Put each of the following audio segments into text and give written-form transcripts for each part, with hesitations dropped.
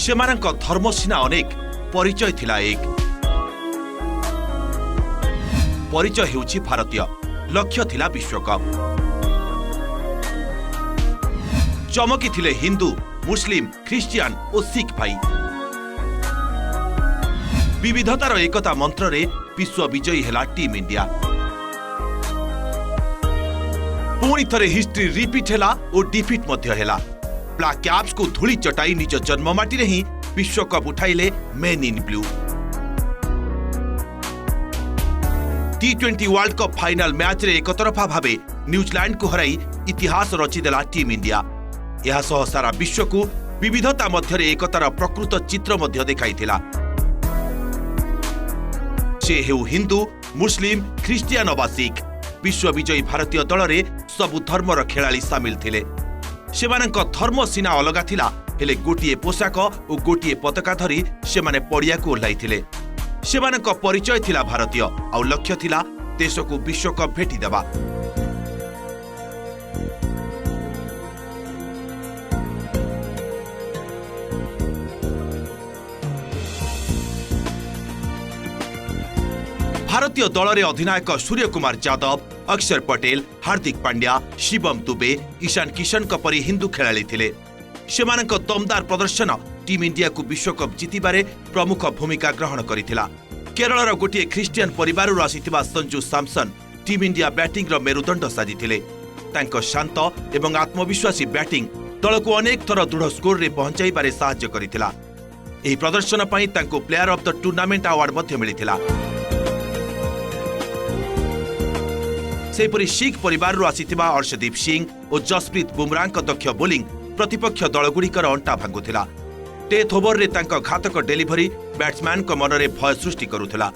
सेमानक धर्म सीना अनेक परिचय थिला एक परिचय हेउछि भारतीय लक्ष्य थिला विश्वकप चमकी थिले हिंदू मुस्लिम ख्रिस्टियान और सिख भाई विविधतार एकता मंत्र रे विश्व विजयी हेला टीम इंडिया पुणी थरे हिस्ट्री रिपीट हेला और डिफिट मध्य हेला ब्लैक कैप्स को धूली चटाई निज जन्ममाटी रे ही विश्वकप उठाइले men in blue T20 world cup final match रे एकतरफा भावे न्यूजीलैंड को हराई इतिहास रचिदेला टीम इंडिया यह सह सारा विश्व को विविधता मध्य एकतार प्रकृत चित्र मध्य देखाइथिला से हेउ हिंदू मुस्लिम ख्रिस्टियान अबा सिख विश्व विजयी भारतीय दल रे सबु धर्मर खेलाड़ी सामिल थिले सेमानक धर्म सीना अलगा थिला हेले गोटिए पोशाक और गोटिए पताका धरी सेमाने पड़िया को ओह्लाइथिले सेमानक परिचय थिला भारतीय आउ लक्ष्य थिला देश को विश्वकप भेटी देबा भारतीय दल रे अधिनायक सूर्य कुमार यादव अक्षर पटेल हार्दिक पांड्या शिवम दुबे ईशान किशन परी हिंदू खेलाड़ी थिले सेमानक दमदार प्रदर्शन टीम इंडिया को विश्वकप जीतिबारे प्रमुख भूमिका ग्रहण करिथिला केरळर गोटिए ख्रिस्टियान परिवार आसिथिबा Sanju Samson team India batting रो मेरुदंड साजिथिले तांको शांत एवं आत्मविश्वासी बैटिंग दल को अनेक थर दृढ़ स्कोर रे पहुंचाइबारे सहाय्य करिथिला एही प्रदर्शन पई तांको player of the tournament award मध्ये मिलिथिला सेपरी सिख परिवार आसिथिबा अर्शदीप सिंह और जसप्रीत बुमराह दक्ष बोलिंग प्रतिपक्ष दलगुड़िकर अंटा भांगुथिला डेथ ओवर रे तांका घातक डेलीवरी बैट्समैन को मनरे भय सृष्टि करुथिला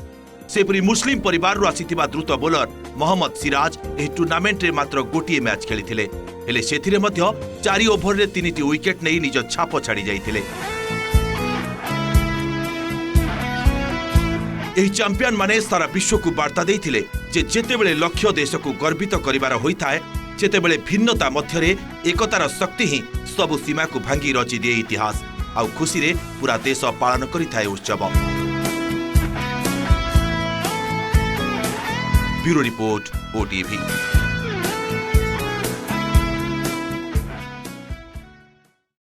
सेपरी मुस्लिम परिवार आसिथिबा द्रुत बोलर मोहम्मद सिराज एही टूर्नामेंट रे मात्र गोटिए मैच खेलिथिले हेले सेथिरे मध्य 4 ओवर रे 3टी विकेट नै निज छाप छाड़ी जाइथिले एही चैंपियन माने सारा विश्व को वार्ता देइथिले जे जेतेबेले लक्ष्य देश को गर्वित करिवार होइथाय जेतेबेले भिन्नता मध्यरे एकतार शक्ति ही सबु सीमा को भांगी रचि दिए इतिहास आउ खुशी रे पूरा देश पालन करिथाय उत्सव ब्यूरो रिपोर्ट OTV।